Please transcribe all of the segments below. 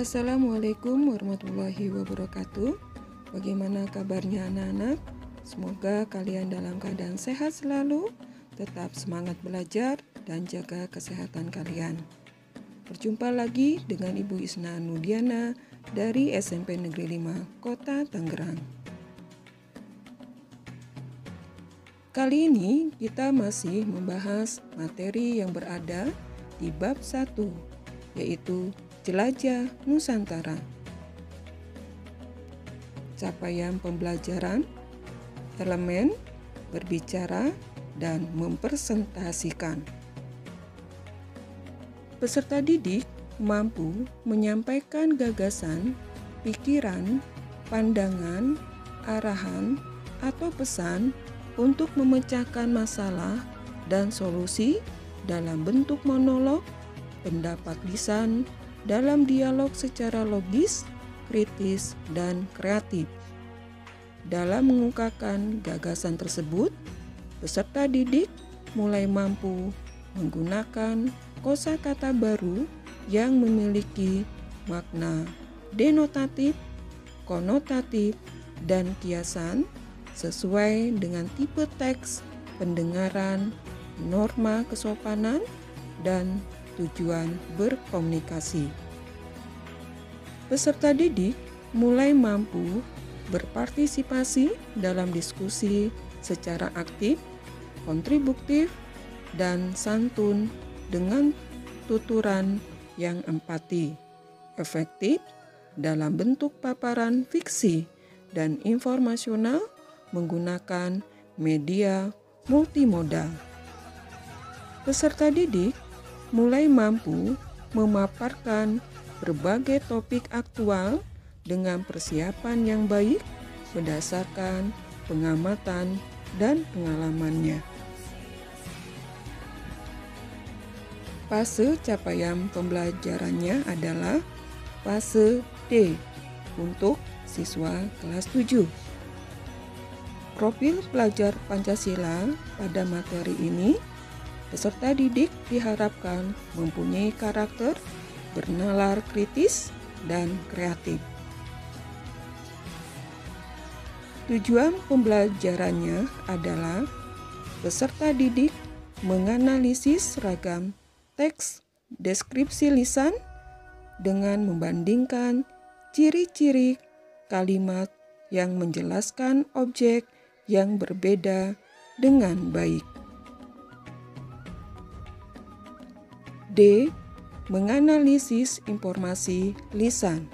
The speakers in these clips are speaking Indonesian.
Assalamualaikum warahmatullahi wabarakatuh. Bagaimana kabarnya anak-anak? Semoga kalian dalam keadaan sehat selalu, tetap semangat belajar dan jaga kesehatan kalian. Berjumpa lagi dengan Ibu Isna Nudiana dari SMP Negeri 5 Kota Tangerang. Kali ini kita masih membahas materi yang berada di bab 1, yaitu Jelajah Nusantara. Capaian pembelajaran, elemen, berbicara, dan mempresentasikan. Peserta didik mampu menyampaikan gagasan, pikiran, pandangan, arahan, atau pesan untuk memecahkan masalah dan solusi dalam bentuk monolog, pendapat lisan, dalam dialog secara logis, kritis, dan kreatif. Dalam mengungkapkan gagasan tersebut, peserta didik mulai mampu menggunakan kosakata baru yang memiliki makna denotatif, konotatif, dan kiasan sesuai dengan tipe teks, pendengaran, norma kesopanan, dan tujuan berkomunikasi. Peserta didik mulai mampu berpartisipasi dalam diskusi secara aktif, kontributif, dan santun dengan tuturan yang empati, efektif dalam bentuk paparan fiksi dan informasional menggunakan media multimodal. Peserta didik mulai mampu memaparkan berbagai topik aktual dengan persiapan yang baik berdasarkan pengamatan dan pengalamannya. Fase capaian pembelajarannya adalah fase D untuk siswa kelas 7. Profil pelajar Pancasila pada materi ini, peserta didik diharapkan mempunyai karakter bernalar kritis dan kreatif. Tujuan pembelajarannya adalah peserta didik menganalisis ragam teks deskripsi lisan dengan membandingkan ciri-ciri kalimat yang menjelaskan objek yang berbeda dengan baik. D. Menganalisis informasi lisan.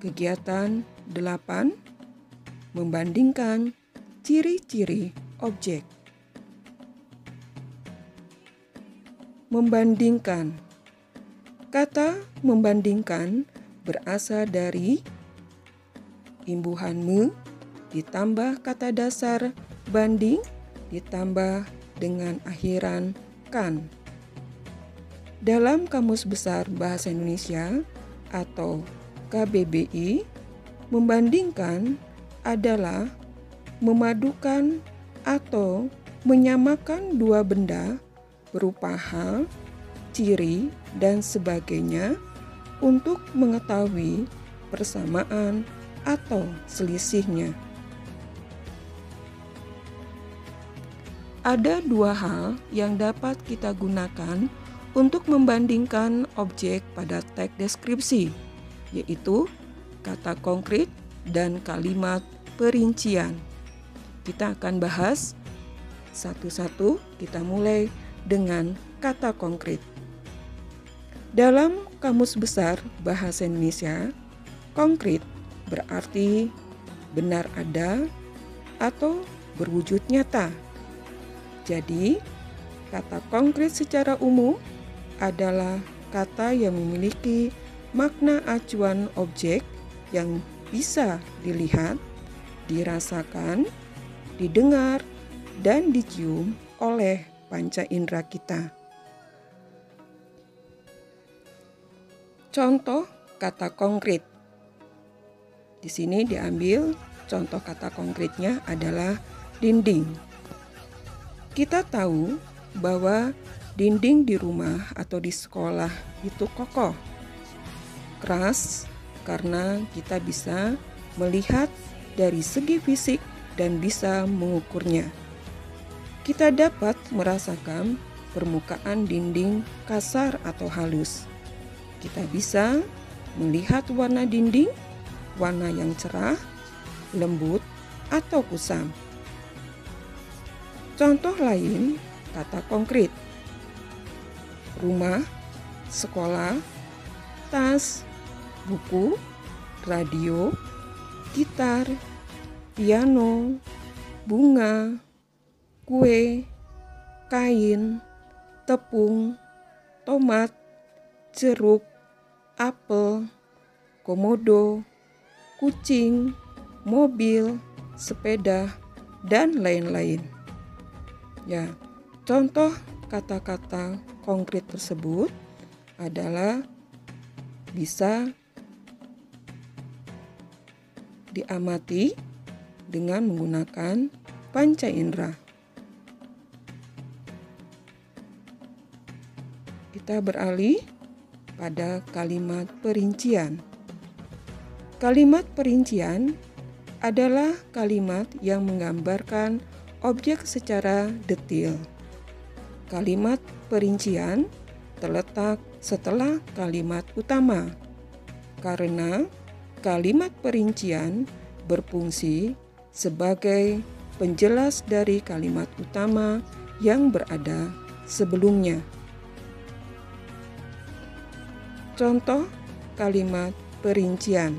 Kegiatan 8. Membandingkan ciri-ciri objek. Membandingkan. Kata membandingkan berasal dari imbuhan me ditambah kata dasar banding ditambah dengan akhiran kan. Dalam Kamus Besar Bahasa Indonesia atau KBBI, membandingkan adalah memadukan atau menyamakan dua benda berupa hal, ciri, dan sebagainya untuk mengetahui persamaan atau selisihnya. Ada dua hal yang dapat kita gunakan untuk membandingkan objek pada teks deskripsi, yaitu kata konkret dan kalimat perincian. Kita akan bahas satu-satu, kita mulai dengan kata konkret. Dalam Kamus Besar Bahasa Indonesia, konkret berarti benar ada atau berwujud nyata. Jadi, kata konkret secara umum adalah kata yang memiliki makna acuan objek yang bisa dilihat, dirasakan, didengar, dan dicium oleh panca indera kita. Contoh kata konkret. Di sini diambil contoh kata konkretnya adalah dinding. Kita tahu bahwa dinding di rumah atau di sekolah itu kokoh, keras, karena kita bisa melihat dari segi fisik dan bisa mengukurnya. Kita dapat merasakan permukaan dinding kasar atau halus. Kita bisa melihat warna dinding, warna yang cerah, lembut, atau kusam. Contoh lain, kata konkret: rumah, sekolah, tas, buku, radio, gitar, piano, bunga, kue, kain, tepung, tomat, jeruk, apel, komodo, kucing, mobil, sepeda, dan lain-lain. Ya, contoh kata-kata konkret tersebut adalah bisa diamati dengan menggunakan panca indera. Kita beralih pada kalimat perincian. Kalimat perincian adalah kalimat yang menggambarkan objek secara detail. Kalimat perincian terletak setelah kalimat utama, karena kalimat perincian berfungsi sebagai penjelas dari kalimat utama yang berada sebelumnya. Contoh kalimat perincian.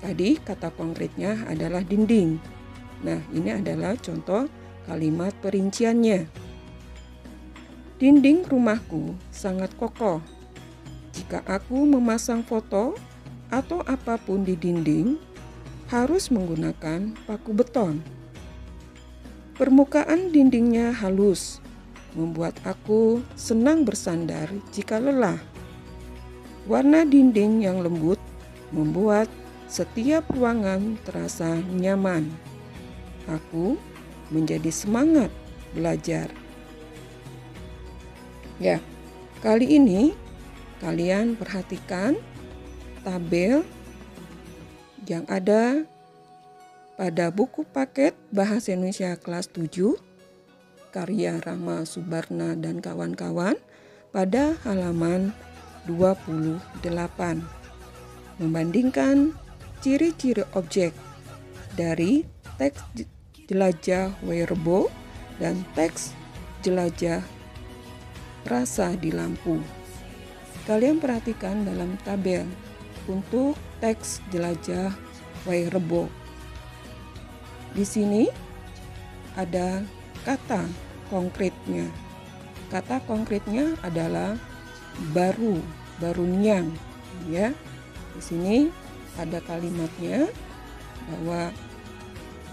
Tadi kata konkretnya adalah dinding. Nah, ini adalah contoh kalimat perinciannya. Dinding rumahku sangat kokoh. Jika aku memasang foto atau apapun di dinding, harus menggunakan paku beton. Permukaan dindingnya halus, membuat aku senang bersandar jika lelah. Warna dinding yang lembut membuat setiap ruangan terasa nyaman. Aku menjadi semangat belajar. Ya, kali ini kalian perhatikan tabel yang ada pada buku paket Bahasa Indonesia kelas 7 karya Rama Subarna dan kawan-kawan pada halaman 28. Membandingkan ciri-ciri objek dari teks jelajah Weirbo dan teks jelajah rasa di lampu. Kalian perhatikan dalam tabel untuk teks jelajah Weirbo. Di sini ada kata konkretnya. Kata konkretnya adalah baruniang, ya. Di sini ada kalimatnya bahwa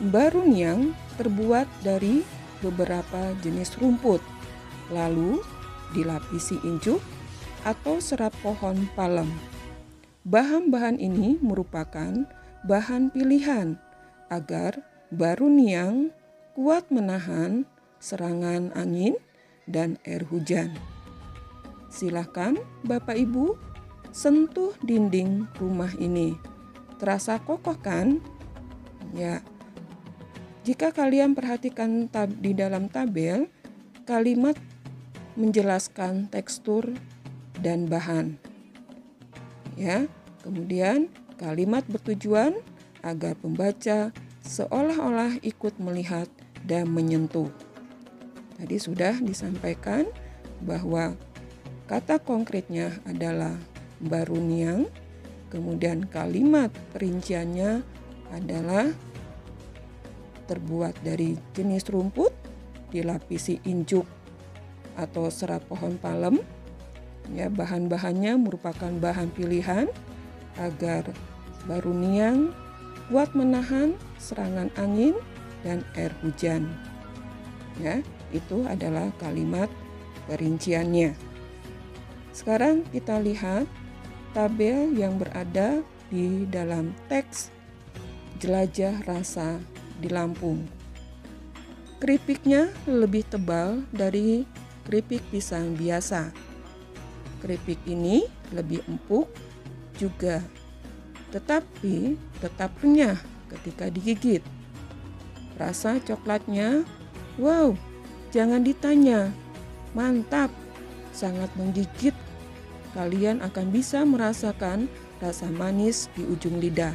baruniang terbuat dari beberapa jenis rumput, lalu dilapisi injuk atau serat pohon palem. Bahan-bahan ini merupakan bahan pilihan agar baruniang kuat menahan serangan angin dan air hujan. Silakan Bapak Ibu sentuh dinding rumah ini. Terasa kokoh kan? Ya. Jika kalian perhatikan di dalam tabel, kalimat menjelaskan tekstur dan bahan. Ya, kemudian kalimat bertujuan agar pembaca seolah-olah ikut melihat dan menyentuh. Tadi sudah disampaikan bahwa kata konkretnya adalah baruniang, kemudian kalimat perinciannya adalah terbuat dari jenis rumput, dilapisi injuk atau serat pohon palem. Ya, bahan-bahannya merupakan bahan pilihan agar baruniang kuat menahan serangan angin dan air hujan. Ya, itu adalah kalimat perinciannya. Sekarang kita lihat tabel yang berada di dalam teks jelajah rasa di Lampung. Keripiknya lebih tebal dari keripik pisang biasa. Keripik ini lebih empuk juga, tetapi tetap renyah ketika digigit. Rasa coklatnya, wow, jangan ditanya, mantap, sangat menggigit. Kalian akan bisa merasakan rasa manis di ujung lidah.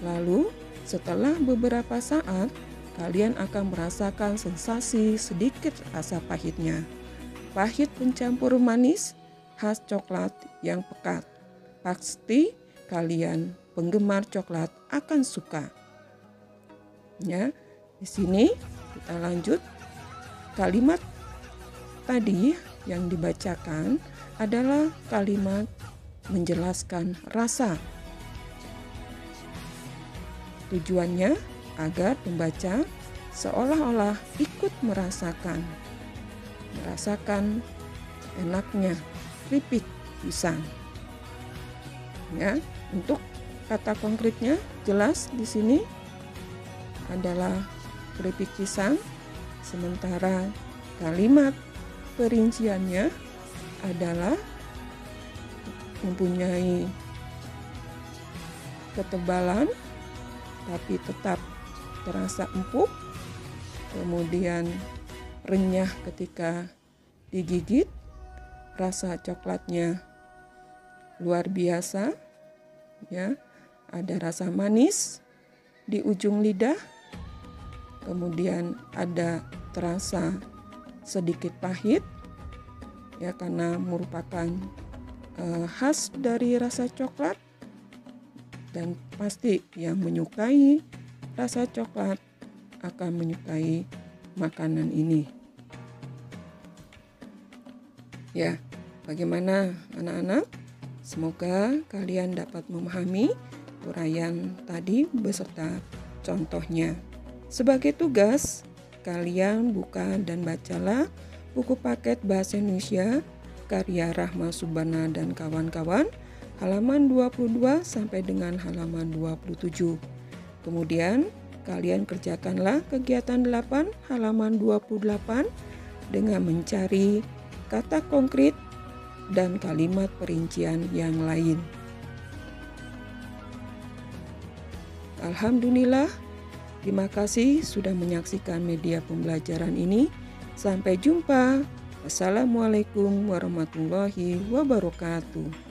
Lalu, setelah beberapa saat, kalian akan merasakan sensasi sedikit rasa pahitnya. Pahit pencampur manis khas coklat yang pekat. Pasti kalian penggemar coklat akan suka. Ya, di sini kita lanjut. Kalimat tadi yang dibacakan adalah kalimat menjelaskan rasa. Tujuannya agar pembaca seolah-olah ikut merasakan enaknya keripik pisang. Ya, untuk kata konkretnya jelas di sini adalah keripik pisang, sementara kalimat perinciannya adalah mempunyai ketebalan tapi tetap terasa empuk, kemudian renyah ketika digigit, rasa coklatnya luar biasa, ya, ada rasa manis di ujung lidah, kemudian ada terasa sedikit pahit, ya, karena merupakan khas dari rasa coklat, dan pasti yang menyukai rasa coklat akan menyukai makanan ini. Ya, bagaimana anak-anak? Semoga kalian dapat memahami uraian tadi beserta contohnya. Sebagai tugas, kalian buka dan bacalah buku paket Bahasa Indonesia karya Rahma Subana dan kawan-kawan, halaman 22 sampai dengan halaman 27. Kemudian kalian kerjakanlah kegiatan 8 halaman 28 dengan mencari kata konkret dan kalimat perincian yang lain. Alhamdulillah, terima kasih sudah menyaksikan media pembelajaran ini. Sampai jumpa. Wassalamualaikum warahmatullahi wabarakatuh.